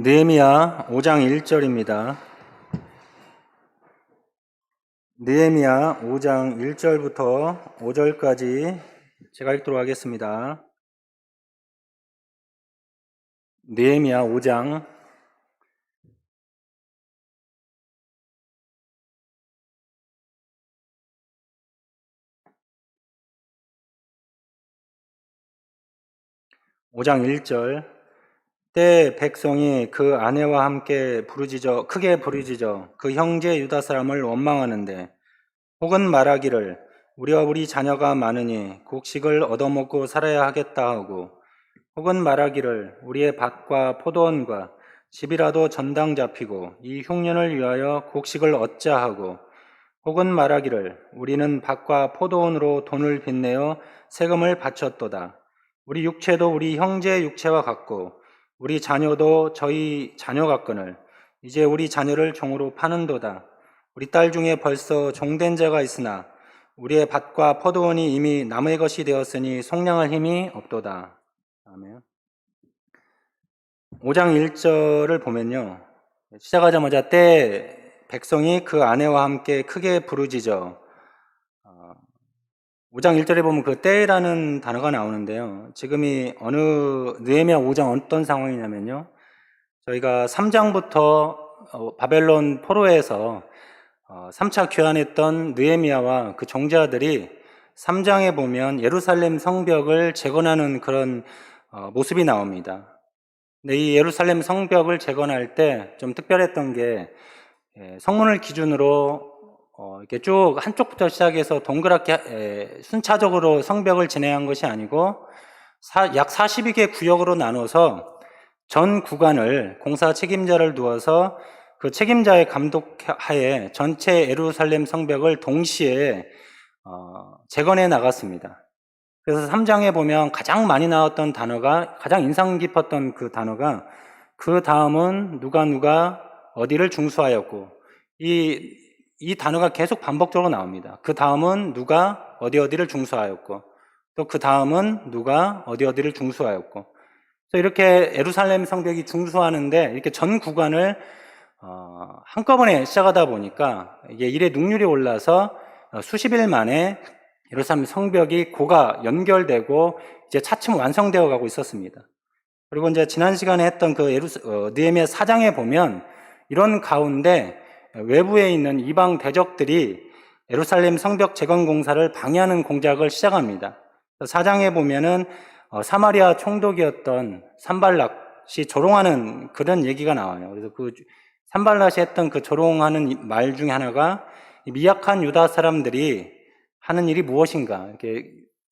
느헤미야 5장 1절입니다. 느헤미야 5장 1절부터 5절까지 제가 읽도록 하겠습니다. 느헤미야 5장 1절. 때 백성이 그 아내와 함께 크게 부르짖어 그 형제 유다 사람을 원망하는데, 혹은 말하기를 우리와 우리 자녀가 많으니 곡식을 얻어먹고 살아야 하겠다 하고, 혹은 말하기를 우리의 밭과 포도원과 집이라도 전당 잡히고 이 흉년을 위하여 곡식을 얻자 하고, 혹은 말하기를 우리는 밭과 포도원으로 돈을 빚내어 세금을 바쳤도다. 우리 육체도 우리 형제 육체와 같고 우리 자녀도 저희 자녀 같거늘 이제 우리 자녀를 종으로 파는도다. 우리 딸 중에 벌써 종된 자가 있으나 우리의 밭과 포도원이 이미 남의 것이 되었으니 속량할 힘이 없도다. 아멘. 5장 1절을 보면요, 시작하자마자 때 백성이 그 아내와 함께 크게 부르짖어, 5장 1절에 보면 그 때라는 단어가 나오는데요, 지금이 느헤미야 5장 어떤 상황이냐면요, 저희가 3장부터 바벨론 포로에서 3차 귀환했던 느헤미야와 그 종자들이 3장에 보면 예루살렘 성벽을 재건하는 그런 모습이 나옵니다. 근데 이 예루살렘 성벽을 재건할 때 좀 특별했던 게, 성문을 기준으로 이렇게 쭉 한쪽부터 시작해서 동그랗게 순차적으로 성벽을 진행한 것이 아니고 약 42개 구역으로 나눠서 전 구간을 공사 책임자를 두어서 그 책임자의 감독하에 전체 예루살렘 성벽을 동시에 재건해 나갔습니다. 그래서 3장에 보면 가장 많이 나왔던 단어가, 가장 인상 깊었던 그 단어가, 그 다음은 누가 어디를 중수하였고, 이 단어가 계속 반복적으로 나옵니다. 그 다음은 누가 어디를 중수하였고, 또 그 다음은 누가 어디를 중수하였고. 그래서 이렇게 예루살렘 성벽이 중수하는데 이렇게 전 구간을 한꺼번에 시작하다 보니까 이게 일의 능률이 올라서 수십일 만에 예루살렘 성벽이 고가 연결되고 이제 차츰 완성되어 가고 있었습니다. 그리고 이제 지난 시간에 했던 그 느헤미야 4장에 보면 이런 가운데 외부에 있는 이방 대적들이 예루살렘 성벽 재건 공사를 방해하는 공작을 시작합니다. 4장에 보면은 사마리아 총독이었던 산발락이 조롱하는 그런 얘기가 나와요. 그래서 그 산발락이 했던 그 조롱하는 말 중에 하나가, 미약한 유다 사람들이 하는 일이 무엇인가, 이렇게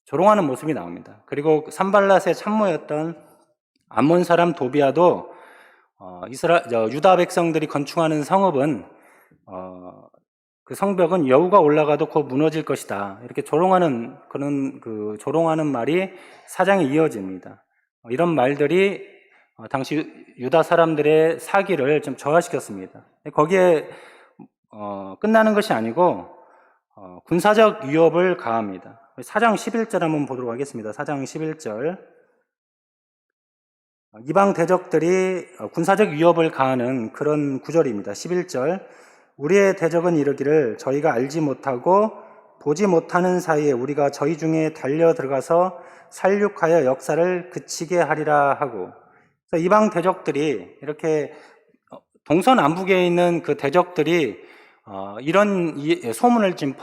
조롱하는 모습이 나옵니다. 그리고 산발락의 참모였던 암몬 사람 도비아도 유다 백성들이 건축하는 성읍은 그 성벽은 여우가 올라가도 곧 무너질 것이다, 이렇게 조롱하는 조롱하는 말이 4장에 이어집니다. 이런 말들이 당시 유다 사람들의 사기를 좀 저하시켰습니다. 거기에 끝나는 것이 아니고 군사적 위협을 가합니다. 4장 11절 한번 보도록 하겠습니다. 4장 11절. 이방 대적들이 군사적 위협을 가하는 그런 구절입니다. 11절. 우리의 대적은 이르기를 저희가 알지 못하고 보지 못하는 사이에 우리가 저희 중에 달려 들어가서 살육하여 역사를 그치게 하리라 하고. 그래서 이방 대적들이, 이렇게 동서남북에 있는 그 대적들이 이런 소문을 지금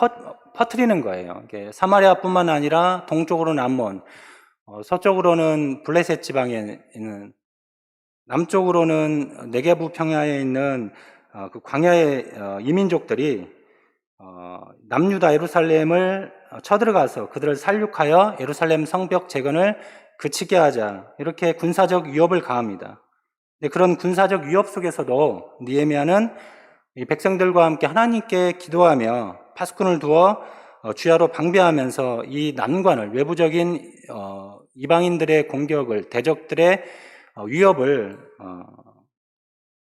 퍼뜨리는 거예요. 사마리아뿐만 아니라 동쪽으로는 암몬, 서쪽으로는 블레셋 지방에 있는, 남쪽으로는 네게부 평야에 있는 그 광야의 이민족들이 남유다 예루살렘을 쳐들어가서 그들을 살육하여 예루살렘 성벽 재건을 그치게 하자, 이렇게 군사적 위협을 가합니다. 근데 그런 군사적 위협 속에서도 느헤미야는 이 백성들과 함께 하나님께 기도하며 파수꾼을 두어 주야로 방비하면서 이 난관을, 외부적인 이방인들의 공격을, 대적들의 위협을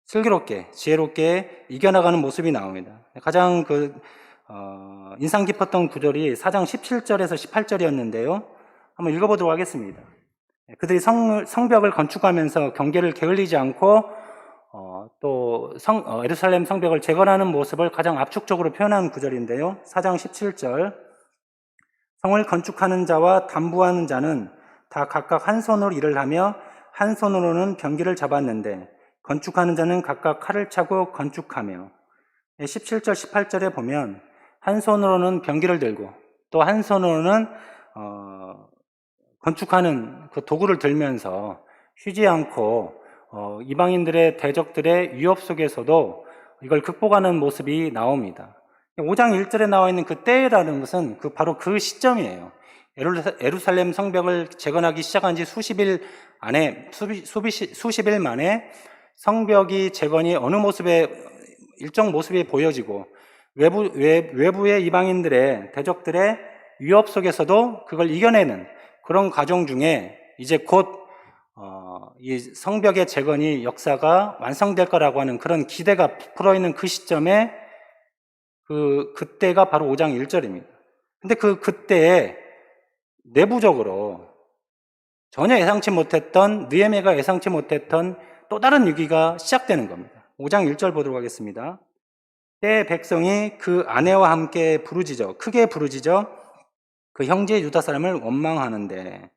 슬기롭게, 지혜롭게 이겨나가는 모습이 나옵니다. 가장 인상 깊었던 구절이 4장 17절에서 18절이었는데요. 한번 읽어보도록 하겠습니다. 그들이 성벽을 건축하면서 경계를 게을리지 않고 예루살렘 성벽을 재건하는 모습을 가장 압축적으로 표현한 구절인데요. 4장 17절. 성을 건축하는 자와 담부하는 자는 다 각각 한 손으로 일을 하며 한 손으로는 병기를 잡았는데 건축하는 자는 각각 칼을 차고 건축하며. 17절, 18절에 보면 한 손으로는 병기를 들고 또 한 손으로는 건축하는 그 도구를 들면서 쉬지 않고 이방인들의 대적들의 위협 속에서도 이걸 극복하는 모습이 나옵니다. 5장 1절에 나와 있는 그 때라는 것은 바로 그 시점이에요. 예루살렘 성벽을 재건하기 시작한 지 수십 일 만에 성벽이 재건이 어느 모습의 일정 모습이 보여지고 외부의 이방인들의 대적들의 위협 속에서도 그걸 이겨내는 그런 과정 중에 이제 곧 이 성벽의 재건이 역사가 완성될 거라고 하는 그런 기대가 부풀어 있는 그 시점에 그때가 바로 5장 1절입니다. 근데 그때에 내부적으로 전혀 예상치 못했던, 느헤미야가 예상치 못했던 또 다른 위기가 시작되는 겁니다. 5장 1절 보도록 하겠습니다. 때 백성이 그 아내와 함께 크게 부르짖어 그 형제 유다 사람을 원망하는데,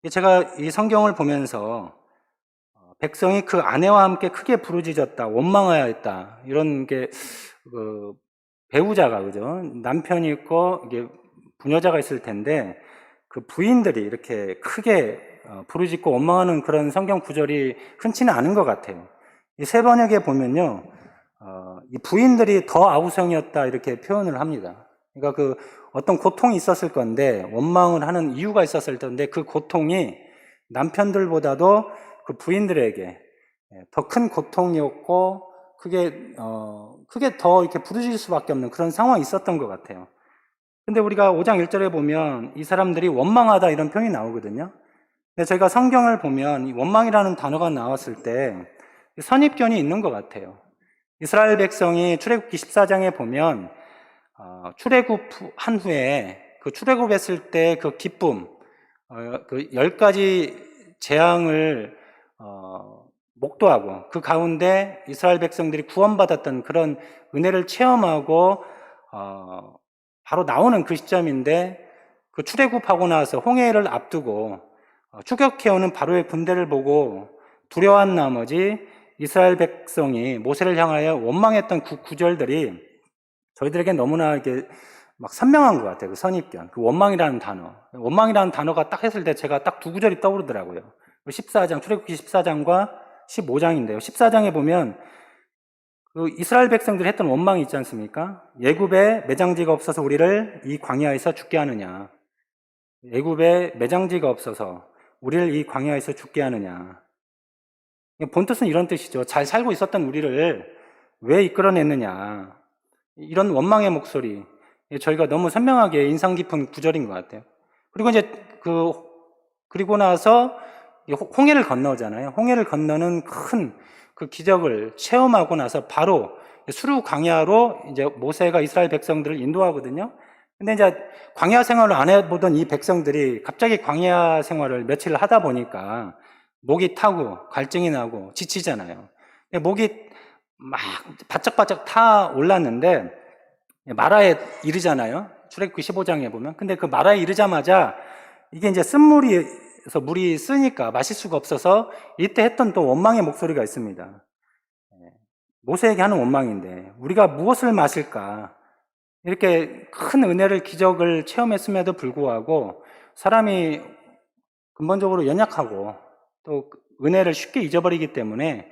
제가 이 성경을 보면서 백성이 그 아내와 함께 크게 부르짖었다, 원망하였다, 이런 게 배우자가, 그죠? 남편이 있고 이게 부녀자가 있을 텐데 그 부인들이 이렇게 크게 부르짖고 원망하는 그런 성경 구절이 흔치는 않은 것 같아요. 이 새 번역에 보면요, 이 부인들이 더 아우성이었다 이렇게 표현을 합니다. 그러니까 어떤 고통이 있었을 건데 원망을 하는 이유가 있었을 텐데 그 고통이 남편들보다도 그 부인들에게 더 큰 고통이었고 크게 더 이렇게 부르짖을 수밖에 없는 그런 상황이 있었던 것 같아요. 근데 우리가 5장 1절에 보면 이 사람들이 원망하다 이런 표현이 나오거든요. 근데 저희가 성경을 보면 이 원망이라는 단어가 나왔을 때 선입견이 있는 것 같아요. 이스라엘 백성이 출애굽기 14장에 보면 출애굽한 후에 그 출애굽했을 때 그 기쁨, 그 10가지 재앙을 목도하고 그 가운데 이스라엘 백성들이 구원받았던 그런 은혜를 체험하고 바로 나오는 그 시점인데, 그 출애굽하고 나서 홍해를 앞두고 추격해오는 바로의 군대를 보고 두려워한 나머지 이스라엘 백성이 모세를 향하여 원망했던 그 구절들이 저희들에게 너무나 이게 막 선명한 것 같아요. 그 선입견, 그 원망이라는 단어가 딱 했을 때 제가 딱 두 구절이 떠오르더라고요. 14장, 출애굽기 14장과 15장인데요. 14장에 보면 그 이스라엘 백성들이 했던 원망이 있지 않습니까? 애굽에 매장지가 없어서 우리를 이 광야에서 죽게 하느냐. 애굽에 매장지가 없어서 우리를 이 광야에서 죽게 하느냐. 본뜻은 이런 뜻이죠. 잘 살고 있었던 우리를 왜 이끌어냈느냐. 이런 원망의 목소리. 저희가 너무 선명하게 인상 깊은 구절인 것 같아요. 그리고 이제 그리고 나서 홍해를 건너잖아요. 홍해를 건너는 큰 그 기적을 체험하고 나서 바로 수르 광야로 이제 모세가 이스라엘 백성들을 인도하거든요. 근데 이제 광야 생활을 안 해보던 이 백성들이 갑자기 광야 생활을 며칠 하다 보니까 목이 타고 갈증이 나고 지치잖아요. 목이 막 바짝바짝 타 올랐는데 마라에 이르잖아요. 출애굽기 15장에 보면. 근데 그 마라에 이르자마자 이게 이제 쓴물에서 물이 쓰니까 마실 수가 없어서 이때 했던 또 원망의 목소리가 있습니다. 모세에게 하는 원망인데 우리가 무엇을 마실까? 이렇게 큰 은혜를, 기적을 체험했음에도 불구하고 사람이 근본적으로 연약하고 또 은혜를 쉽게 잊어버리기 때문에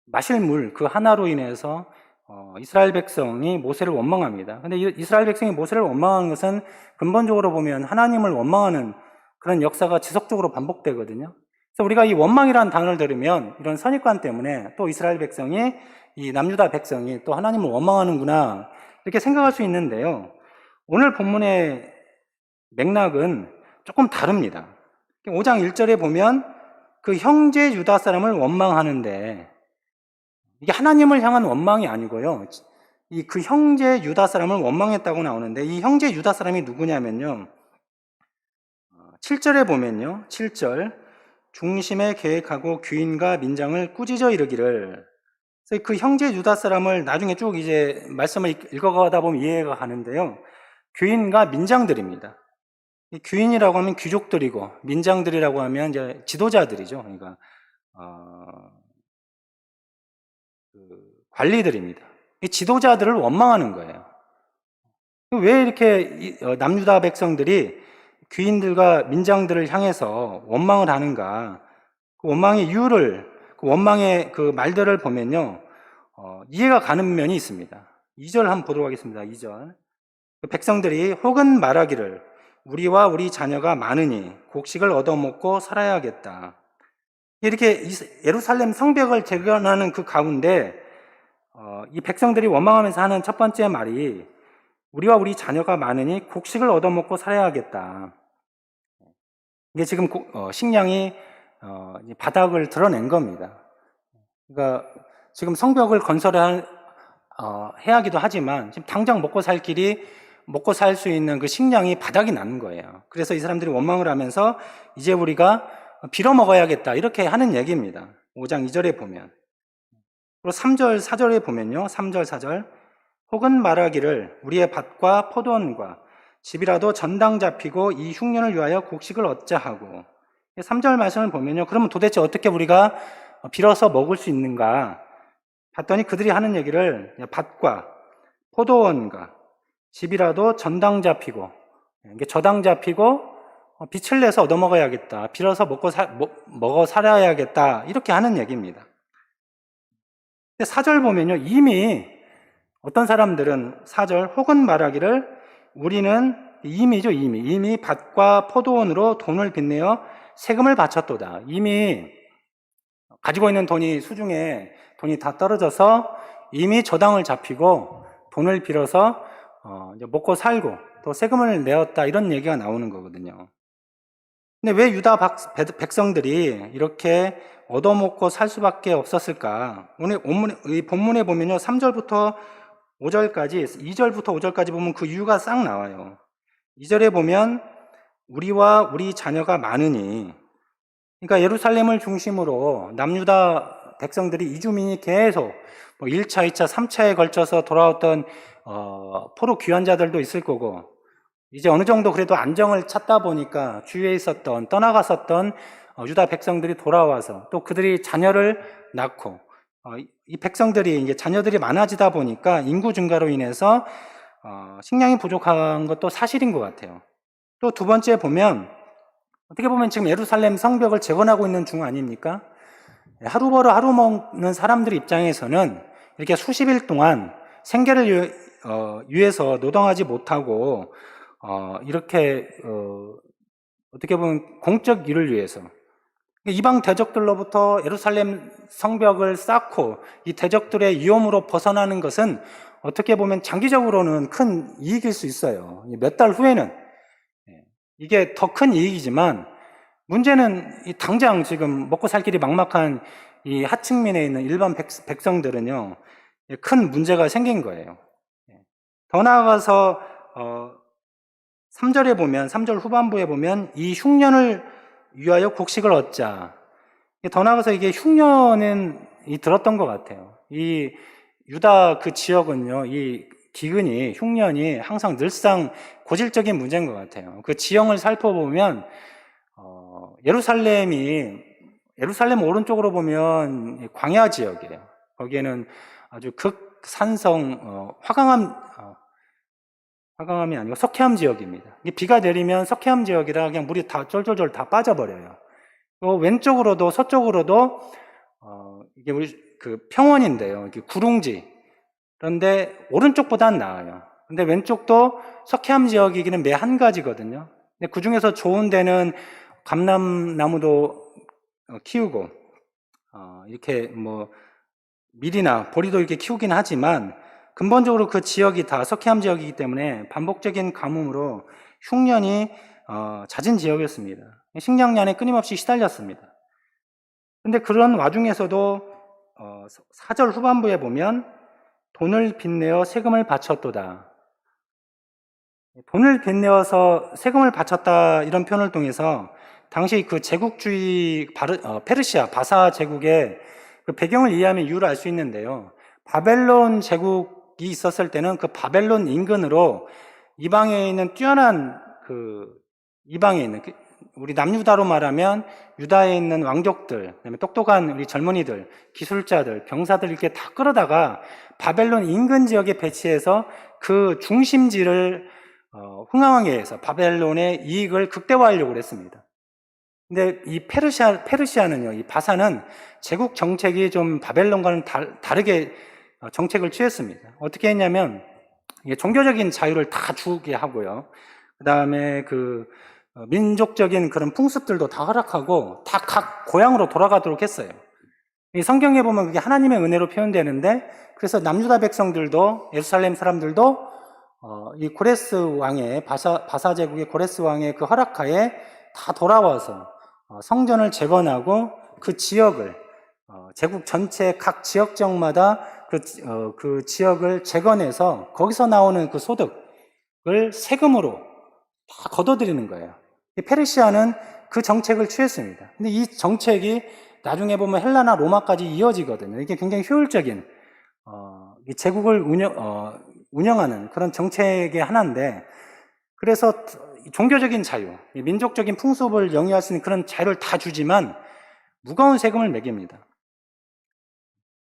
마실 물 그 하나로 인해서 이스라엘 백성이 모세를 원망합니다. 근데 이스라엘 백성이 모세를 원망하는 것은 근본적으로 보면 하나님을 원망하는 그런 역사가 지속적으로 반복되거든요. 그래서 우리가 이 원망이라는 단어를 들으면 이런 선입관 때문에 또 이스라엘 백성이, 이 남유다 백성이 또 하나님을 원망하는구나 이렇게 생각할 수 있는데요. 오늘 본문의 맥락은 조금 다릅니다. 5장 1절에 보면 그 형제 유다 사람을 원망하는데 이게 하나님을 향한 원망이 아니고요. 그 형제 유다 사람을 원망했다고 나오는데 이 형제 유다 사람이 누구냐면요. 7절에 보면요. 7절. 중심에 계획하고 귀인과 민장을 꾸짖어 이르기를. 그래서 그 형제 유다 사람을 나중에 쭉 이제 말씀을 읽어가다 보면 이해가 가는데요. 귀인과 민장들입니다. 이 귀인이라고 하면 귀족들이고 민장들이라고 하면 이제 지도자들이죠. 그러니까 관리들입니다. 이 지도자들을 원망하는 거예요. 왜 이렇게 남유다 백성들이 귀인들과 민장들을 향해서 원망을 하는가? 그 원망의 이유를, 그 원망의 그 말들을 보면요, 이해가 가는 면이 있습니다. 2절 한번 보도록 하겠습니다. 2절. 그 백성들이 혹은 말하기를 우리와 우리 자녀가 많으니 곡식을 얻어먹고 살아야겠다. 이렇게 예루살렘 성벽을 재건하는 그 가운데 이 백성들이 원망하면서 하는 첫 번째 말이 우리와 우리 자녀가 많으니 곡식을 얻어먹고 살아야겠다. 이게 지금 식량이 바닥을 드러낸 겁니다. 그러니까 지금 성벽을 건설해야 하기도 하지만 지금 당장 먹고 살 길이 먹고 살 수 있는 그 식량이 바닥이 나는 거예요. 그래서 이 사람들이 원망을 하면서 이제 우리가 빌어 먹어야겠다 이렇게 하는 얘기입니다. 5장 2절에 보면. 그리고 3절 4절에 보면요. 3절 4절 혹은 말하기를 우리의 밭과 포도원과 집이라도 전당 잡히고 이 흉년을 위하여 곡식을 얻자 하고 3절 말씀을 보면요. 그러면 도대체 어떻게 우리가 빌어서 먹을 수 있는가 봤더니 그들이 하는 얘기를 밭과 포도원과 집이라도 전당 잡히고 저당 잡히고 빛을 내서 얻어먹어야겠다. 빌어서 먹어 살아야겠다. 이렇게 하는 얘기입니다. 근데 4절 보면요. 이미 어떤 사람들은 4절 혹은 말하기를 우리는 이미 밭과 포도원으로 돈을 빚내어 세금을 바쳤도다. 이미 가지고 있는 돈이 수중에 돈이 다 떨어져서 이미 저당을 잡히고 돈을 빌어서 이제 먹고 살고 또 세금을 내었다 이런 얘기가 나오는 거거든요. 근데 왜 유다 백성들이 이렇게 얻어먹고 살 수밖에 없었을까? 오늘 본문에 보면요 3절부터 5절까지 2절부터 5절까지 보면 그 이유가 싹 나와요. 2절에 보면 우리와 우리 자녀가 많으니 그러니까 예루살렘을 중심으로 남유다 백성들이 이주민이 계속 1차, 2차, 3차에 걸쳐서 돌아왔던 포로 귀환자들도 있을 거고 이제 어느 정도 그래도 안정을 찾다 보니까 주위에 있었던 떠나갔었던 유다 백성들이 돌아와서 또 그들이 자녀를 낳고 이 백성들이 이제 자녀들이 많아지다 보니까 인구 증가로 인해서 식량이 부족한 것도 사실인 것 같아요. 또 두 번째 보면 어떻게 보면 지금 예루살렘 성벽을 재건하고 있는 중 아닙니까? 하루 벌어 하루 먹는 사람들 입장에서는 이렇게 수십일 동안 생계를 위해서 노동하지 못하고 이렇게 어떻게 보면 공적 일을 위해서 이방 대적들로부터 예루살렘 성벽을 쌓고 이 대적들의 위험으로 벗어나는 것은 어떻게 보면 장기적으로는 큰 이익일 수 있어요. 몇 달 후에는 이게 더 큰 이익이지만 문제는 이 당장 지금 먹고 살 길이 막막한 이 하층민에 있는 일반 백성들은요 큰 문제가 생긴 거예요. 더 나아가서 3절에 보면 3절 후반부에 보면 이 흉년을 위하여 곡식을 얻자. 더 나아가서 이게 흉년은 들었던 것 같아요. 이 유다 그 지역은요, 이 기근이, 흉년이 항상 늘상 고질적인 문제인 것 같아요. 그 지형을 살펴보면, 예루살렘 오른쪽으로 보면 광야 지역이에요. 거기에는 아주 극산성, 화강암이 아니고 석회암 지역입니다. 비가 내리면 석회암 지역이라 그냥 물이 다 쫄쫄쫄 다 빠져버려요. 왼쪽으로도 서쪽으로도 이게 우리 그 평원인데요. 이게 구릉지. 그런데 오른쪽보다는 나아요. 근데 왼쪽도 석회암 지역이기는 매 한 가지거든요. 근데 그 중에서 좋은 데는 감람나무도 키우고 이렇게 뭐 밀이나 보리도 이렇게 키우긴 하지만 근본적으로 그 지역이 다 석회암 지역이기 때문에 반복적인 가뭄으로 흉년이 잦은 지역이었습니다. 식량난에 끊임없이 시달렸습니다. 근데 그런 와중에서도 4절 후반부에 보면 돈을 빚내어 세금을 바쳤도다. 돈을 빚내어서 세금을 바쳤다 이런 표현을 통해서 당시 그 제국주의 페르시아 바사 제국의 그 배경을 이해하면 이유를 알 수 있는데요. 바벨론 제국이 있었을 때는 그 바벨론 인근으로 이방에 있는 뛰어난 이방에 있는 우리 남유다로 말하면 유다에 있는 왕족들, 그다음에 똑똑한 우리 젊은이들, 기술자들, 병사들 이렇게 다 끌어다가 바벨론 인근 지역에 배치해서 그 중심지를 흥황하게 해서 바벨론의 이익을 극대화하려고 했습니다. 근데 이 페르시아는요, 이 바사는 제국 정책이 좀 바벨론과는 다르게 정책을 취했습니다. 어떻게 했냐면, 종교적인 자유를 다 주게 하고요. 그 다음에 민족적인 그런 풍습들도 다 허락하고 다 각 고향으로 돌아가도록 했어요. 이 성경에 보면 그게 하나님의 은혜로 표현되는데, 그래서 남유다 백성들도, 예루살렘 사람들도 이 고레스 왕의 바사 제국의 고레스 왕의 그 허락하에 다 돌아와서 성전을 재건하고 그 지역을 제국 전체 각 지역적마다 그 지역을 재건해서 거기서 나오는 그 소득을 세금으로 다 걷어들이는 거예요. 페르시아는 그 정책을 취했습니다. 근데 이 정책이 나중에 보면 헬라나 로마까지 이어지거든요. 이게 굉장히 효율적인 이 제국을 운영하는 그런 정책의 하나인데, 그래서 종교적인 자유, 민족적인 풍습을 영위할 수 있는 그런 자유를 다 주지만 무거운 세금을 매깁니다.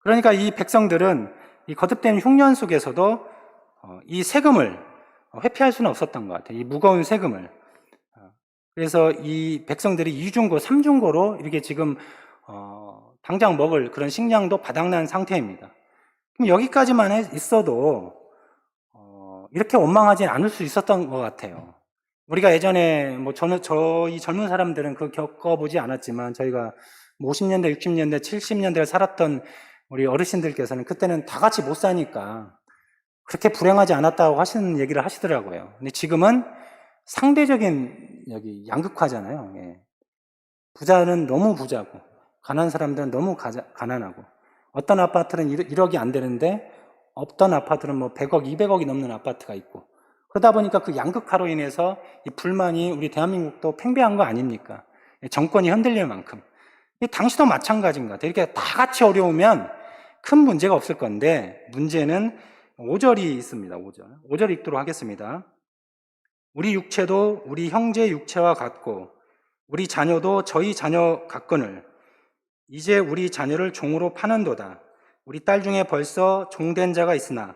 그러니까 이 백성들은 이 거듭된 흉년 속에서도 이 세금을 회피할 수는 없었던 것 같아요. 이 무거운 세금을. 그래서 이 백성들이 2중고, 3중고로 이렇게 지금 당장 먹을 그런 식량도 바닥난 상태입니다. 그럼 여기까지만 있어도 이렇게 원망하지 않을 수 있었던 것 같아요. 우리가 예전에 저희 젊은 사람들은 겪어보지 않았지만, 저희가 50년대, 60년대, 70년대를 살았던 우리 어르신들께서는 그때는 다 같이 못 사니까 그렇게 불행하지 않았다고 하시는 얘기를 하시더라고요. 근데 지금은 상대적인 양극화잖아요. 예. 부자는 너무 부자고 가난한 사람들은 너무 가난하고, 어떤 아파트는 1억이 안 되는데 어떤 아파트는 100억, 200억이 넘는 아파트가 있고, 그러다 보니까 그 양극화로 인해서 이 불만이 우리 대한민국도 팽배한 거 아닙니까? 정권이 흔들릴 만큼. 당시도 마찬가지인 것 같아요. 이렇게 다 같이 어려우면 큰 문제가 없을 건데, 문제는 5절이 있습니다. 5절 읽도록 하겠습니다. 우리 육체도 우리 형제 육체와 같고 우리 자녀도 저희 자녀 같거늘 이제 우리 자녀를 종으로 파는도다. 우리 딸 중에 벌써 종된 자가 있으나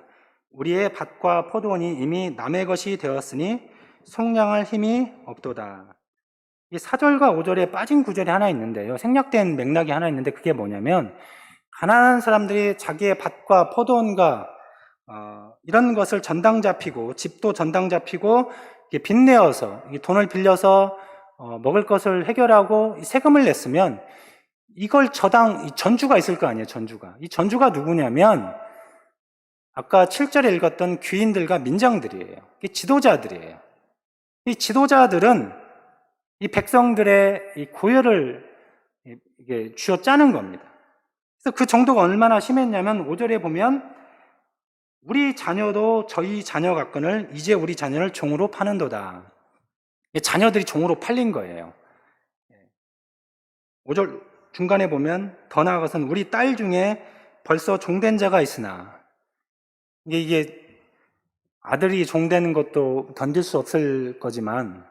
우리의 밭과 포도원이 이미 남의 것이 되었으니 속량할 힘이 없도다. 이 4절과 5절에 빠진 구절이 하나 있는데요. 생략된 맥락이 하나 있는데, 그게 뭐냐면, 가난한 사람들이 자기의 밭과 포도원과 이런 것을 전당 잡히고, 집도 전당 잡히고, 빚내어서 돈을 빌려서 먹을 것을 해결하고 세금을 냈으면, 이걸 전주가 있을 거 아니에요. 전주가. 이 전주가 누구냐면 아까 7절에 읽었던 귀인들과 민장들이에요. 지도자들이에요. 이 지도자들은 이 백성들의 이 고열을 이게 쥐어 짜는 겁니다. 그래서 그 정도가 얼마나 심했냐면 5절에 보면 우리 자녀도 저희 자녀 같거늘 이제 우리 자녀를 종으로 파는도다. 자녀들이 종으로 팔린 거예요. 5절 중간에 보면 더 나아가서는 우리 딸 중에 벌써 종된 자가 있으나, 이게 아들이 종되는 것도 견딜 수 없을 거지만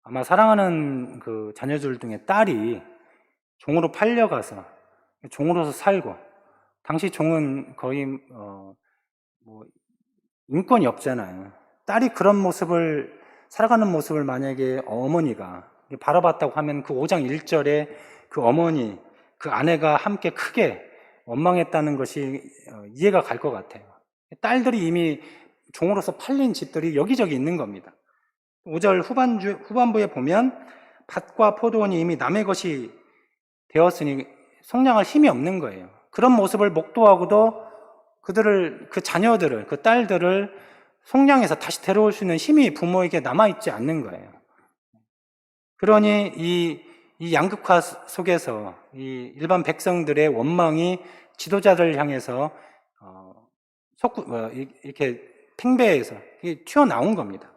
아마 사랑하는 그 자녀들 중에 딸이 종으로 팔려가서 종으로서 살고, 당시 종은 거의 인권이 없잖아요. 딸이 그런 모습을 살아가는 모습을 만약에 어머니가 바라봤다고 하면 그 5장 1절에 그 어머니, 그 아내가 함께 크게 원망했다는 것이 이해가 갈 것 같아요. 딸들이 이미 종으로서 팔린 집들이 여기저기 있는 겁니다. 5절 후반부에 보면 밭과 포도원이 이미 남의 것이 되었으니 속량할 힘이 없는 거예요. 그런 모습을 목도하고도 그 자녀들을, 그 딸들을 속량해서 다시 데려올 수 있는 힘이 부모에게 남아있지 않는 거예요. 그러니 이 양극화 속에서 이 일반 백성들의 원망이 지도자들 향해서 이렇게 팽배해서 튀어나온 겁니다.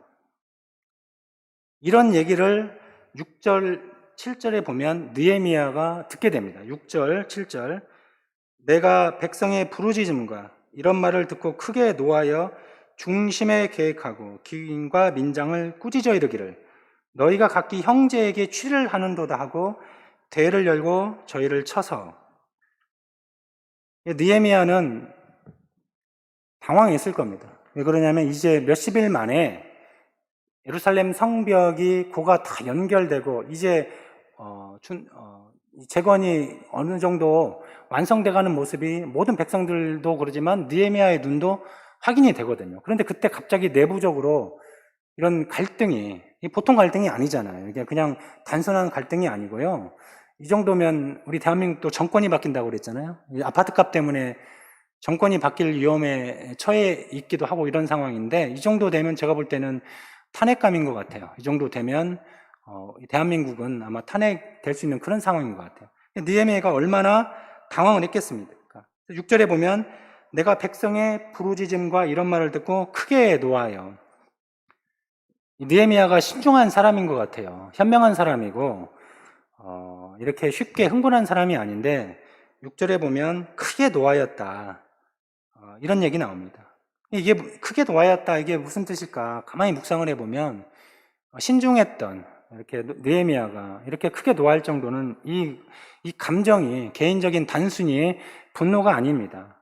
이런 얘기를 6절 7절에 보면 느헤미야가 듣게 됩니다. 6절, 7절. 내가 백성의 부르짖음과 이런 말을 듣고 크게 노하여 중심에 계획하고 기인과 민장을 꾸짖어 이르기를 너희가 각기 형제에게 취를 하는도다 하고 대를 열고 저희를 쳐서. 느헤미야는 당황했을 겁니다. 왜 그러냐면 이제 몇십 일 만에 예루살렘 성벽이 고가 다 연결되고 이제 재건이 어느 정도 완성돼가는 모습이 모든 백성들도 그러지만 느헤미야의 눈도 확인이 되거든요. 그런데 그때 갑자기 내부적으로 이런 갈등이 보통 갈등이 아니잖아요. 이게 그냥 단순한 갈등이 아니고요. 이 정도면 우리 대한민국도 정권이 바뀐다고 그랬잖아요. 아파트값 때문에 정권이 바뀔 위험에 처해 있기도 하고 이런 상황인데 이 정도 되면 제가 볼 때는 탄핵감인 것 같아요. 이 정도 되면 대한민국은 아마 탄핵될 수 있는 그런 상황인 것 같아요. 느헤미야가 얼마나 당황을 했겠습니까? 6절에 보면 내가 백성의 부르짖음과 이런 말을 듣고 크게 노하여. 느헤미야가 신중한 사람인 것 같아요. 현명한 사람이고 이렇게 쉽게 흥분한 사람이 아닌데 6절에 보면 크게 노하였다. 이런 얘기 나옵니다. 이게 크게 노하였다 이게 무슨 뜻일까? 가만히 묵상을 해보면 신중했던 이렇게 느헤미야가 이렇게 크게 노할 정도는 이 감정이 개인적인 단순히 분노가 아닙니다.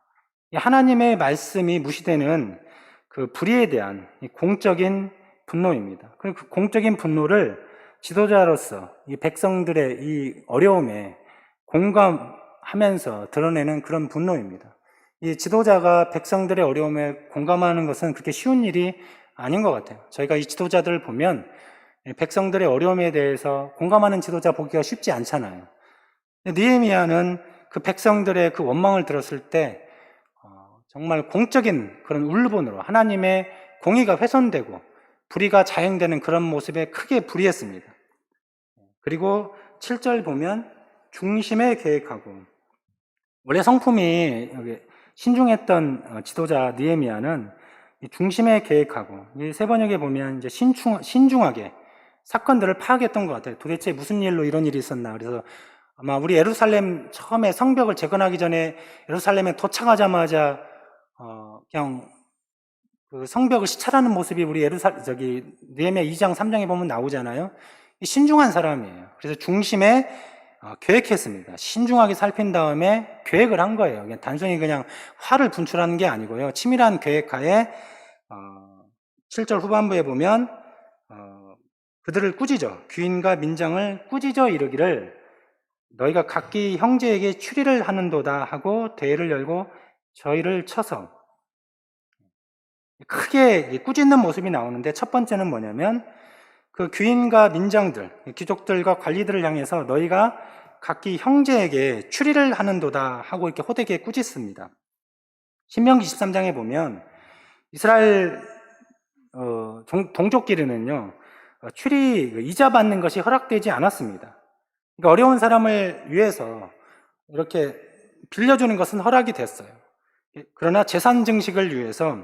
하나님의 말씀이 무시되는 그 불의에 대한 공적인 분노입니다. 그 공적인 분노를 지도자로서 이 백성들의 이 어려움에 공감하면서 드러내는 그런 분노입니다. 이 지도자가 백성들의 어려움에 공감하는 것은 그렇게 쉬운 일이 아닌 것 같아요. 저희가 이 지도자들을 보면 백성들의 어려움에 대해서 공감하는 지도자 보기가 쉽지 않잖아요. 느헤미야는 그 백성들의 그 원망을 들었을 때 정말 공적인 그런 울분으로 하나님의 공의가 훼손되고 불의가 자행되는 그런 모습에 크게 불의했습니다. 그리고 7절 보면 중심에 계획하고, 원래 성품이 신중했던 지도자 느헤미야는 중심에 계획하고, 세 번역에 보면 이제 신중하게 사건들을 파악했던 것 같아요. 도대체 무슨 일로 이런 일이 있었나. 그래서 아마 우리 예루살렘 처음에 성벽을 재건하기 전에 예루살렘에 도착하자마자 그냥 그 성벽을 시찰하는 모습이 우리 느헤미야 2장 3장에 보면 나오잖아요. 신중한 사람이에요. 그래서 중심에 계획했습니다. 신중하게 살핀 다음에 계획을 한 거예요. 단순히 그냥 화를 분출하는 게 아니고요. 치밀한 계획하에 7절 후반부에 보면 그들을 꾸짖어, 귀인과 민장을 꾸짖어 이르기를 너희가 각기 형제에게 추리를 하는도다 하고 대회를 열고 저희를 쳐서. 크게 꾸짖는 모습이 나오는데 첫 번째는 뭐냐면 그 귀인과 민장들, 귀족들과 관리들을 향해서 너희가 각기 형제에게 추리를 하는도다 하고 이렇게 호되게 꾸짖습니다. 신명기 23장에 보면 이스라엘 동족끼리는요 추리 이자 받는 것이 허락되지 않았습니다. 그러니까 어려운 사람을 위해서 이렇게 빌려주는 것은 허락이 됐어요. 그러나 재산 증식을 위해서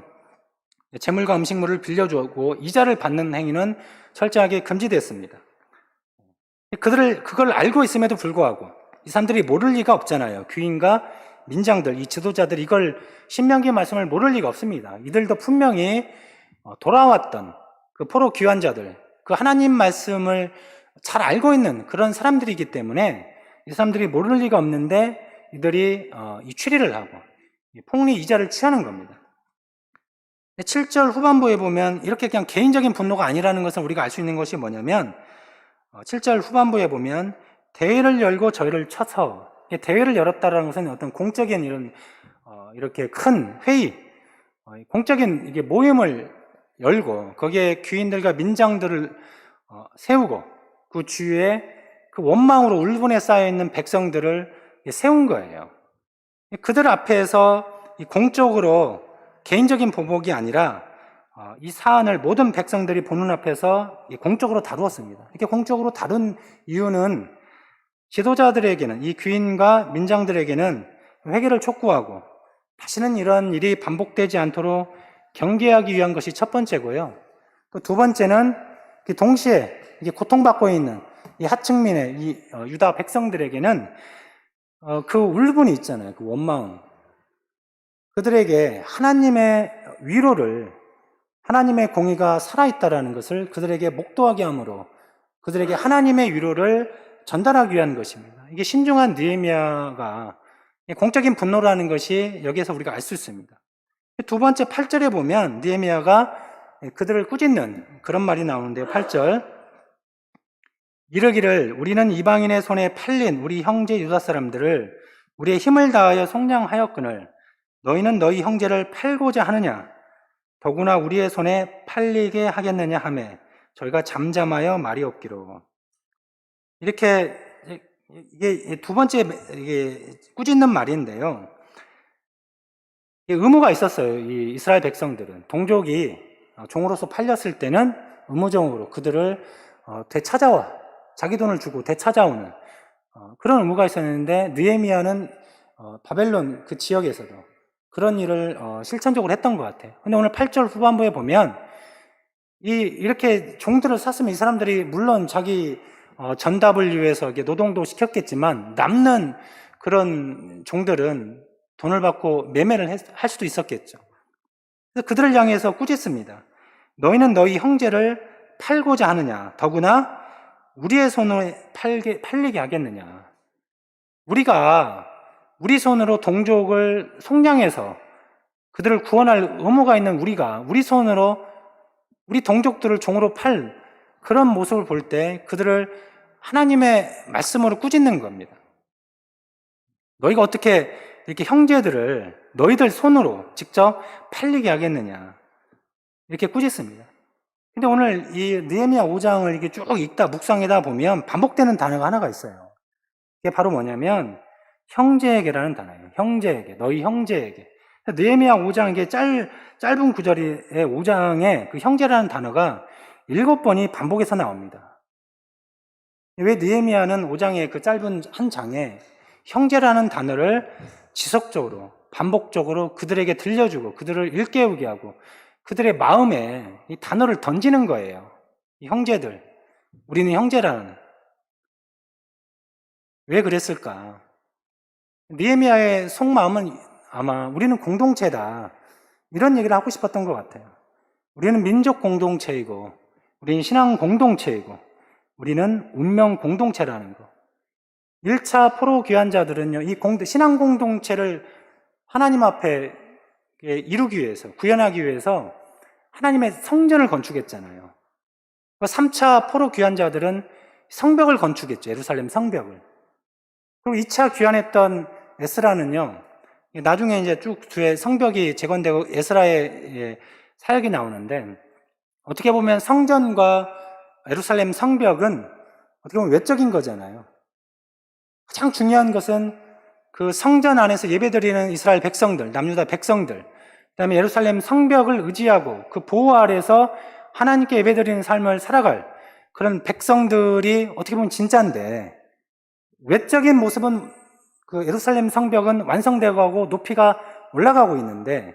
재물과 음식물을 빌려주고 이자를 받는 행위는 철저하게 금지됐습니다. 그걸 알고 있음에도 불구하고 이 사람들이 모를 리가 없잖아요. 귀인과 민장들, 이 지도자들이 이걸 신명기 말씀을 모를 리가 없습니다. 이들도 분명히 돌아왔던 그 포로 귀환자들, 그 하나님 말씀을 잘 알고 있는 그런 사람들이기 때문에 이 사람들이 모를 리가 없는데 이들이 이 추리를 하고 폭리 이자를 취하는 겁니다. 7절 후반부에 보면 이렇게 그냥 개인적인 분노가 아니라는 것을 우리가 알 수 있는 것이 뭐냐면 7절 후반부에 보면 대회를 열고 저희를 쳐서, 대회를 열었다는 것은 어떤 공적인 이렇게 큰 회의, 공적인 이게 모임을 열고 거기에 귀인들과 민장들을 세우고 그 주위에 그 원망으로 울분에 쌓여있는 백성들을 세운 거예요. 그들 앞에서 공적으로 개인적인 보복이 아니라 이 사안을 모든 백성들이 보는 앞에서 공적으로 다루었습니다. 이렇게 공적으로 다룬 이유는 지도자들에게는, 이 귀인과 민장들에게는 회개를 촉구하고 다시는 이런 일이 반복되지 않도록 경계하기 위한 것이 첫 번째고요. 또 두 번째는 동시에 이게 고통받고 있는 이 하층민의 유다 백성들에게는 그 울분이 있잖아요. 그 원망. 그들에게 하나님의 위로를, 하나님의 공의가 살아있다라는 것을 그들에게 목도하게 함으로 그들에게 하나님의 위로를 전달하기 위한 것입니다. 이게 신중한 느헤미야가 공적인 분노라는 것이 여기에서 우리가 알 수 있습니다. 두 번째 8절에 보면 느헤미야가 그들을 꾸짖는 그런 말이 나오는데요. 8절, 이르기를 우리는 이방인의 손에 팔린 우리 형제 유다 사람들을 우리의 힘을 다하여 속량하였거늘 너희는 너희 형제를 팔고자 하느냐? 더구나 우리의 손에 팔리게 하겠느냐 하매 저희가 잠잠하여 말이 없기로. 이렇게 이게 두 번째 이게 꾸짖는 말인데요. 의무가 있었어요. 이 이스라엘 백성들은 동족이 종으로서 팔렸을 때는 의무적으로 그들을 되찾아와 자기 돈을 주고 되찾아오는 그런 의무가 있었는데 느헤미야는 바벨론 그 지역에서도 그런 일을 실천적으로 했던 것 같아요. 근데 오늘 8절 후반부에 보면 이렇게 종들을 샀으면 이 사람들이 물론 자기 전답을 위해서 노동도 시켰겠지만 남는 그런 종들은 돈을 받고 매매를 할 수도 있었겠죠. 그래서 그들을 향해서 꾸짖습니다. 너희는 너희 형제를 팔고자 하느냐? 더구나 우리의 손으로 팔리게 하겠느냐? 우리가 우리 손으로 동족을 속량해서 그들을 구원할 의무가 있는 우리가 우리 손으로 우리 동족들을 종으로 팔 그런 모습을 볼 때 그들을 하나님의 말씀으로 꾸짖는 겁니다. 너희가 어떻게 이렇게 형제들을 너희들 손으로 직접 팔리게 하겠느냐 이렇게 꾸짖습니다. 근데 오늘 이 느헤미야 5장을 이렇게 쭉 읽다 묵상하다 보면 반복되는 단어가 하나가 있어요. 그게 바로 뭐냐면 형제에게라는 단어예요. 형제에게, 너희 형제에게. 느헤미야 5장 이게 짧은 구절의 5장에 그 형제라는 단어가 7번이 반복해서 나옵니다. 왜 느헤미야는 5장의 그 짧은 한 장에 형제라는 단어를 지속적으로 반복적으로 그들에게 들려주고 그들을 일깨우게 하고 그들의 마음에 이 단어를 던지는 거예요. 이 형제들, 우리는 형제라는. 왜 그랬을까? 느헤미야의 속마음은 아마 우리는 공동체다 이런 얘기를 하고 싶었던 것 같아요. 우리는 민족 공동체이고 우리는 신앙 공동체이고 우리는 운명 공동체라는 거. 1차 포로 귀환자들은요, 이 신앙 공동체를 하나님 앞에 이루기 위해서, 구현하기 위해서 하나님의 성전을 건축했잖아요. 3차 포로 귀환자들은 성벽을 건축했죠. 예루살렘 성벽을. 그리고 2차 귀환했던 에스라는요, 나중에 이제 쭉 뒤에 성벽이 재건되고 에스라의 사역이 나오는데, 어떻게 보면 성전과 예루살렘 성벽은 어떻게 보면 외적인 거잖아요. 가장 중요한 것은 그 성전 안에서 예배드리는 이스라엘 백성들, 남유다 백성들, 그 다음에 예루살렘 성벽을 의지하고 그 보호 아래서 하나님께 예배드리는 삶을 살아갈 그런 백성들이 어떻게 보면 진짜인데, 외적인 모습은 그 예루살렘 성벽은 완성되어 가고 높이가 올라가고 있는데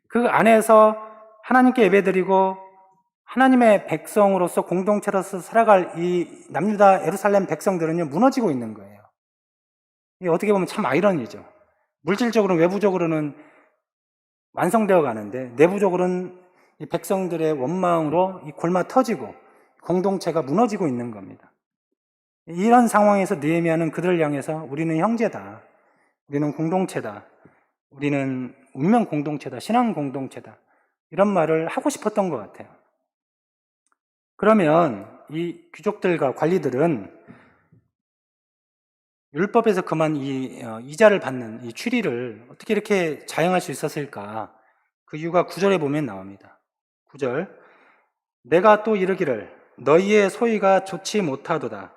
그 안에서 하나님께 예배드리고 하나님의 백성으로서 공동체로서 살아갈 이 남유다 예루살렘 백성들은요 무너지고 있는 거예요. 이게 어떻게 보면 참 아이러니죠. 물질적으로는 외부적으로는 완성되어 가는데 내부적으로는 이 백성들의 원망으로 이 골마 터지고 공동체가 무너지고 있는 겁니다. 이런 상황에서 느헤미야는 그들을 향해서 우리는 형제다, 우리는 공동체다, 우리는 운명 공동체다, 신앙 공동체다 이런 말을 하고 싶었던 것 같아요. 그러면 이 귀족들과 관리들은 율법에서 그만 이 이자를 받는 이 취리를 어떻게 이렇게 자행할 수 있었을까? 그 이유가 9절에 보면 나옵니다. 9절, 내가 또 이르기를 너희의 소위가 좋지 못하도다.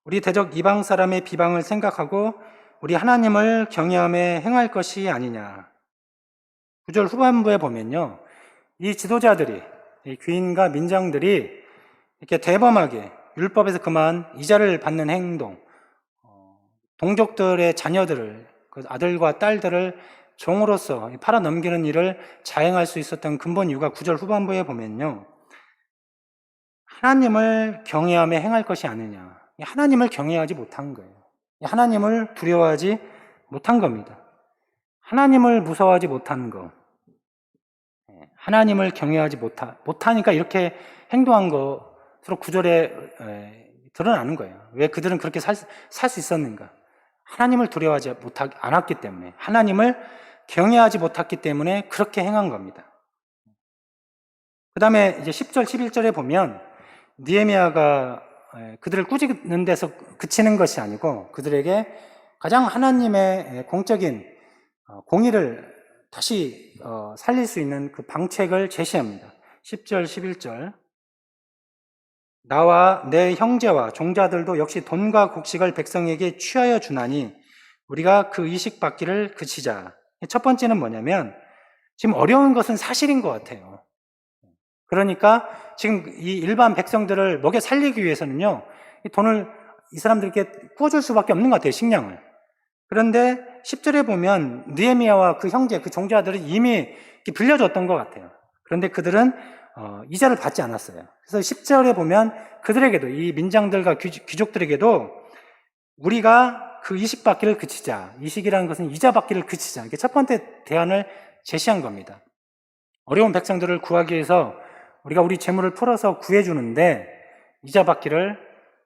우리 대적 이방 사람의 비방을 생각하고 우리 하나님을 경외하며 행할 것이 아니냐. 9절 후반부에 보면요, 이 지도자들이, 이 귀인과 민장들이 이렇게 대범하게 율법에서 그만 이자를 받는 행동, 동족들의 자녀들을, 그 아들과 딸들을 종으로서 팔아 넘기는 일을 자행할 수 있었던 근본 이유가 9절 후반부에 보면요, 하나님을 경외하며 행할 것이 아니냐. 하나님을 경외하지 못한 거예요. 하나님을 두려워하지 못한 겁니다. 하나님을 무서워하지 못한 거, 하나님을 경외하지 못하니까 이렇게 행동한 것으로 구절에 드러나는 거예요. 왜 그들은 그렇게 살 수 있었는가? 하나님을 두려워하지 않았기 때문에, 하나님을 경외하지 못했기 때문에 그렇게 행한 겁니다. 그 다음에 이제 10절, 11절에 보면 느헤미야가 그들을 꾸짖는 데서 그치는 것이 아니고 그들에게 가장 하나님의 공적인 공의를 다시 살릴 수 있는 그 방책을 제시합니다. 10절, 11절. 나와 내 형제와 종자들도 역시 돈과 곡식을 백성에게 취하여 주나니 우리가 그 이식 받기를 그치자. 첫 번째는 뭐냐면 지금 어려운 것은 사실인 것 같아요. 그러니까 지금 이 일반 백성들을 먹여 살리기 위해서는요, 이 돈을 이 사람들에게 구워줄 수밖에 없는 것 같아요, 식량을. 그런데 10절에 보면 느헤미야와 그 형제, 그 종자들은 이미 빌려줬던 것 같아요. 그런데 그들은 이자를 받지 않았어요. 그래서 10절에 보면 그들에게도, 이 민장들과 귀족들에게도 우리가 그 이식 받기를 그치자. 이식이라는 것은 이자 받기를 그치자. 이게 첫 번째 대안을 제시한 겁니다. 어려운 백성들을 구하기 위해서 우리가 우리 재물을 풀어서 구해주는데 이자 받기를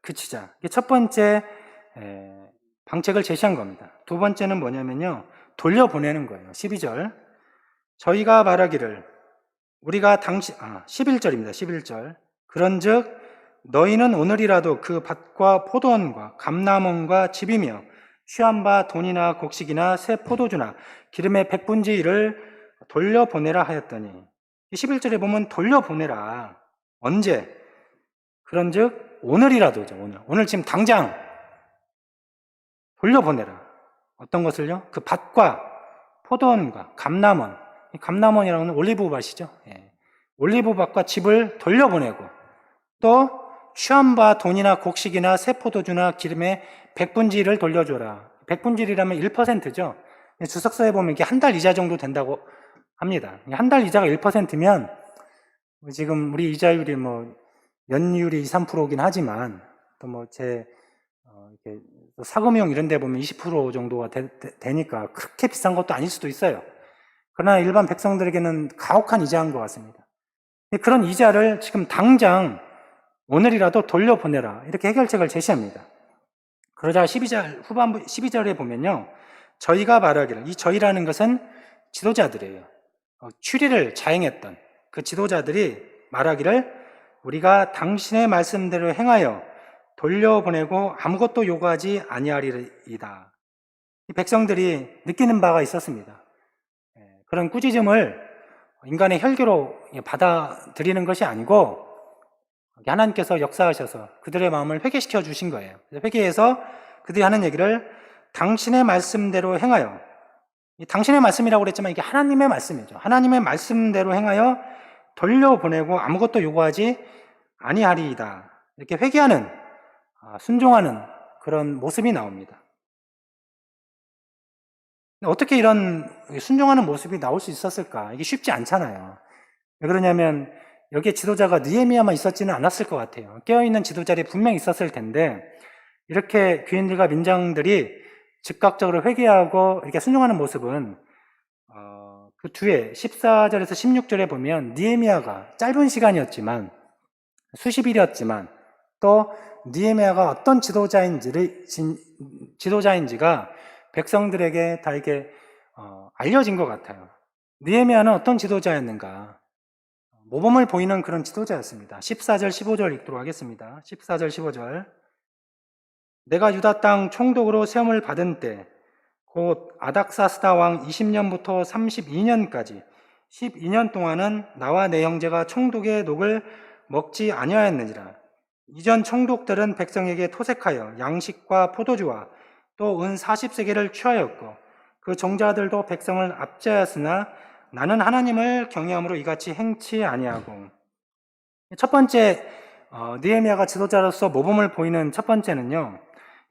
그치자. 이게 첫 번째 방책을 제시한 겁니다. 두 번째는 뭐냐면요, 돌려보내는 거예요. 12절. 저희가 말하기를 우리가 11절입니다. 11절. 그런즉 너희는 오늘이라도 그 밭과 포도원과 감람원과 집이며 취한 바 돈이나 곡식이나 새 포도주나 기름의 백분지 1을 돌려보내라 하였더니, 11절에 보면 돌려보내라. 언제? 그런즉 오늘이라도죠. 오늘 지금 당장 돌려보내라. 어떤 것을요? 그 밭과 포도원과 감람원. 감람원이라는 건 올리브밭이죠. 올리브밭과 집을 돌려보내고, 또 취한 바 돈이나 곡식이나 새 포도주나 기름의 백분지를 돌려줘라. 백분지라면 1%죠. 주석서에 보면 이게 한 달 이자 정도 된다고 합니다. 한 달 이자가 1%면 지금 우리 이자율이 연율이 2, 3%긴 하지만 또 이렇게 사금융 이런 데 보면 20% 정도가 되니까 그렇게 비싼 것도 아닐 수도 있어요. 그러나 일반 백성들에게는 가혹한 이자인 것 같습니다. 그런 이자를 지금 당장 오늘이라도 돌려보내라. 이렇게 해결책을 제시합니다. 그러자 12절 후반부 12절에 보면요, 저희가 말하기를, 이 저희라는 것은 지도자들이에요. 추리를 자행했던 그 지도자들이 말하기를 우리가 당신의 말씀대로 행하여 돌려보내고 아무것도 요구하지 아니하리이다. 이 백성들이 느끼는 바가 있었습니다. 그런 꾸짖음을 인간의 혈기로 받아들이는 것이 아니고 하나님께서 역사하셔서 그들의 마음을 회개시켜 주신 거예요. 회개해서 그들이 하는 얘기를 당신의 말씀대로 행하여, 당신의 말씀이라고 그랬지만 이게 하나님의 말씀이죠. 하나님의 말씀대로 행하여 돌려보내고 아무것도 요구하지 아니하리이다. 이렇게 회개하는, 순종하는 그런 모습이 나옵니다. 어떻게 이런 순종하는 모습이 나올 수 있었을까? 이게 쉽지 않잖아요. 왜 그러냐면 여기에 지도자가 느헤미야만 있었지는 않았을 것 같아요. 깨어있는 지도자들이 분명히 있었을 텐데 이렇게 귀인들과 민장들이 즉각적으로 회개하고 이렇게 순종하는 모습은 그 뒤에 14절에서 16절에 보면 느헤미야가 짧은 시간이었지만, 수십일이었지만 또 느헤미야가 어떤 지도자인지가 백성들에게 다 이렇게 알려진 것 같아요. 느헤미야는 어떤 지도자였는가? 모범을 보이는 그런 지도자였습니다. 14절, 15절 읽도록 하겠습니다. 14절, 15절. 내가 유다 땅 총독으로 세움을 받은 때 곧 아닥사스다 왕 20년부터 32년까지 12년 동안은 나와 내 형제가 총독의 녹을 먹지 아니하였느니라. 이전 총독들은 백성에게 토색하여 양식과 포도주와 또 은 40세겔을 취하였고 그 종자들도 백성을 압제하였으나 나는 하나님을 경외함으로 이같이 행치 아니하고. 첫 번째, 느헤미야가 지도자로서 모범을 보이는 첫 번째는요,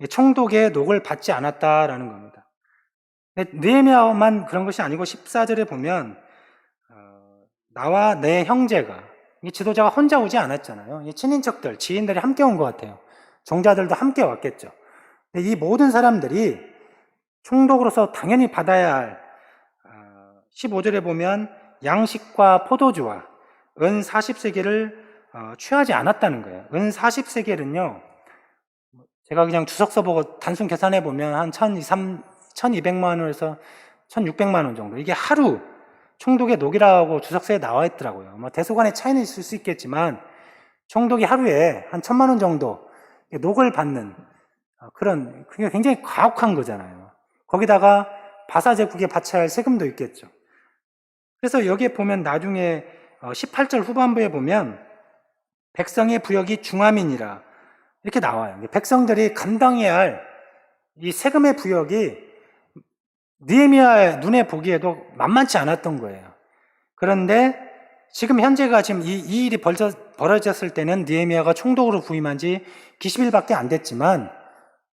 총독의 녹을 받지 않았다라는 겁니다. 느헤미야만 그런 것이 아니고 14절에 보면 나와 내 형제가, 이 지도자가 혼자 오지 않았잖아요. 이 친인척들, 지인들이 함께 온 것 같아요. 종자들도 함께 왔겠죠. 이 모든 사람들이 총독으로서 당연히 받아야 할 15절에 보면 양식과 포도주와 은 40세겔을 취하지 않았다는 거예요. 은 40세겔은요, 제가 그냥 주석서 보고 단순 계산해 보면 한 1200만 원에서 1600만 원 정도. 이게 하루 총독의 녹이라고 주석서에 나와 있더라고요. 뭐 대소간의 차이는 있을 수 있겠지만 총독이 하루에 한 1000만 원 정도 녹을 받는 그런 굉장히 가혹한 거잖아요. 거기다가 바사제국에 바쳐야 할 세금도 있겠죠. 그래서 여기에 보면 나중에 18절 후반부에 보면 백성의 부역이 중함이니라 이렇게 나와요. 백성들이 감당해야 할 이 세금의 부역이 느헤미야의 눈에 보기에도 만만치 않았던 거예요. 그런데 지금 현재가 지금 이 일이 벌어졌을 때는 느헤미야가 총독으로 부임한 지 기십일밖에 안 됐지만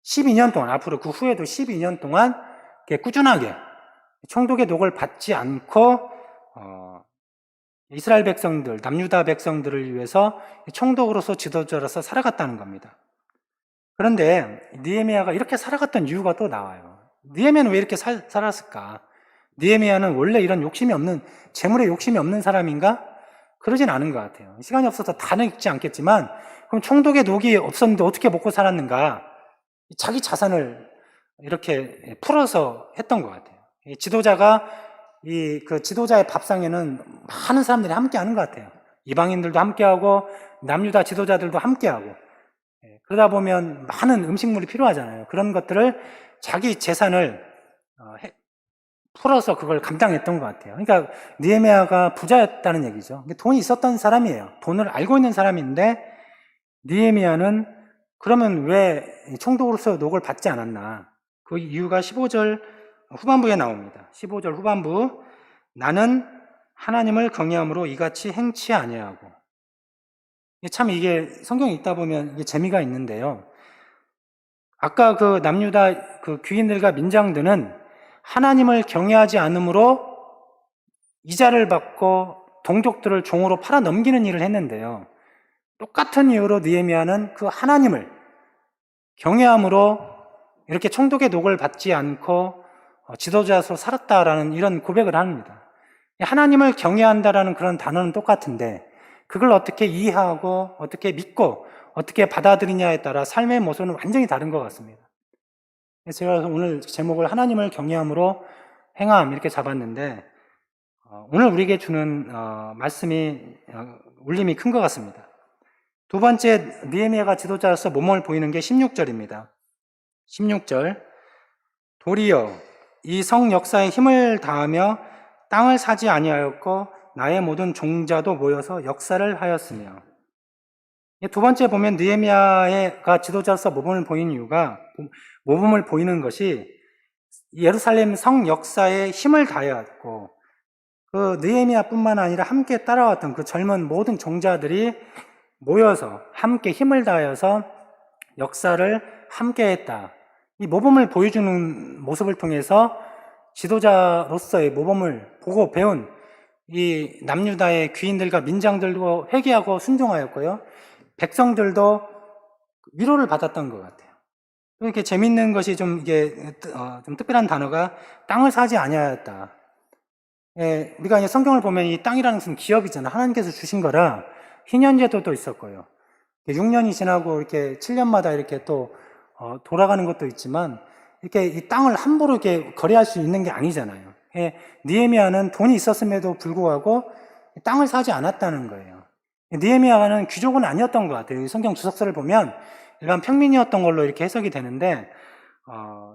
12년 동안, 앞으로 그 후에도 12년 동안 꾸준하게 총독의 녹을 받지 않고 이스라엘 백성들, 남유다 백성들을 위해서 총독으로서 지도자로서 살아갔다는 겁니다. 그런데 느헤미야가 이렇게 살아갔던 이유가 또 나와요. 느헤미야는 왜 이렇게 살았을까? 느헤미야는 원래 이런 욕심이 없는, 재물에 욕심이 없는 사람인가? 그러진 않은 것 같아요. 시간이 없어서 다는 읽지 않겠지만, 그럼 총독의 녹이 없었는데 어떻게 먹고 살았는가? 자기 자산을 이렇게 풀어서 했던 것 같아요. 지도자가 그 지도자의 밥상에는 많은 사람들이 함께 하는 것 같아요. 이방인들도 함께하고 남유다 지도자들도 함께하고, 그러다 보면 많은 음식물이 필요하잖아요. 그런 것들을 자기 재산을 풀어서 그걸 감당했던 것 같아요. 그러니까 느헤미야가 부자였다는 얘기죠. 돈이 있었던 사람이에요. 돈을 알고 있는 사람인데 느헤미야는 그러면 왜 총독으로서 녹을 받지 않았나? 그 이유가 15절 후반부에 나옵니다. 15절 후반부, 나는 하나님을 경외함으로 이같이 행치 아니하고. 참 이게 성경에 읽다 보면 이게 재미가 있는데요. 아까 그 남유다 그 귀인들과 민장들은 하나님을 경외하지 않으므로 이자를 받고 동족들을 종으로 팔아 넘기는 일을 했는데요. 똑같은 이유로 느헤미야는 그 하나님을 경외함으로 이렇게 총독의 녹을 받지 않고 지도자로 살았다라는 이런 고백을 합니다. 하나님을 경외한다라는 그런 단어는 똑같은데 그걸 어떻게 이해하고 어떻게 믿고 어떻게 받아들이냐에 따라 삶의 모습은 완전히 다른 것 같습니다. 그래서 제가 오늘 제목을 하나님을 경외함으로 행함 이렇게 잡았는데 오늘 우리에게 주는 말씀이 울림이 큰 것 같습니다. 두 번째, 느헤미야가 지도자로서 모범을 보이는 게 16절입니다. 16절, 도리어 이 성 역사에 힘을 다하며 땅을 사지 아니하였고 나의 모든 종자도 모여서 역사를 하였으며. 두 번째 보면 느헤미야가 지도자로서 모범을 보이는 이유가, 모범을 보이는 것이 예루살렘 성 역사에 힘을 다하였고 그 느헤미야뿐만 아니라 함께 따라왔던 그 젊은 모든 종자들이 모여서 함께 힘을 다하여서 역사를 함께 했다. 이 모범을 보여주는 모습을 통해서 지도자로서의 모범을 보고 배운 이 남유다의 귀인들과 민장들도 회개하고 순종하였고요. 백성들도 위로를 받았던 것 같아요. 이렇게 재밌는 것이 좀 좀 특별한 단어가 땅을 사지 아니하였다. 우리가 이제 성경을 보면 이 땅이라는 것은 기업이잖아. 하나님께서 주신 거라 희년제도도 있었고요. 6년이 지나고 이렇게 7년마다 이렇게 또 돌아가는 것도 있지만 이렇게 이 땅을 함부로 이렇게 거래할 수 있는 게 아니잖아요. 느헤미야는 돈이 있었음에도 불구하고 땅을 사지 않았다는 거예요. 느헤미야는 귀족은 아니었던 것 같아요. 성경 주석서를 보면 일반 평민이었던 걸로 이렇게 해석이 되는데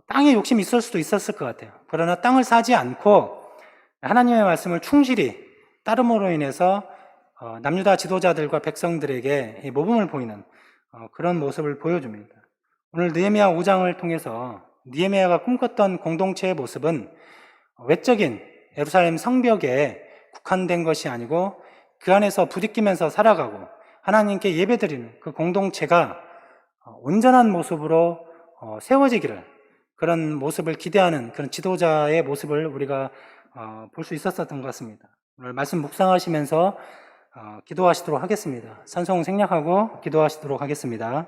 땅에 욕심이 있을 수도 있었을 것 같아요. 그러나 땅을 사지 않고 하나님의 말씀을 충실히 따름으로 인해서 남유다 지도자들과 백성들에게 모범을 보이는 그런 모습을 보여줍니다. 오늘 느헤미야 5장을 통해서 느헤미야가 꿈꿨던 공동체의 모습은 외적인 예루살렘 성벽에 국한된 것이 아니고 그 안에서 부딪히면서 살아가고 하나님께 예배드리는 그 공동체가 온전한 모습으로 세워지기를, 그런 모습을 기대하는 그런 지도자의 모습을 우리가 볼 수 있었던 것 같습니다. 오늘 말씀 묵상하시면서 기도하시도록 하겠습니다. 찬송 생략하고 기도하시도록 하겠습니다.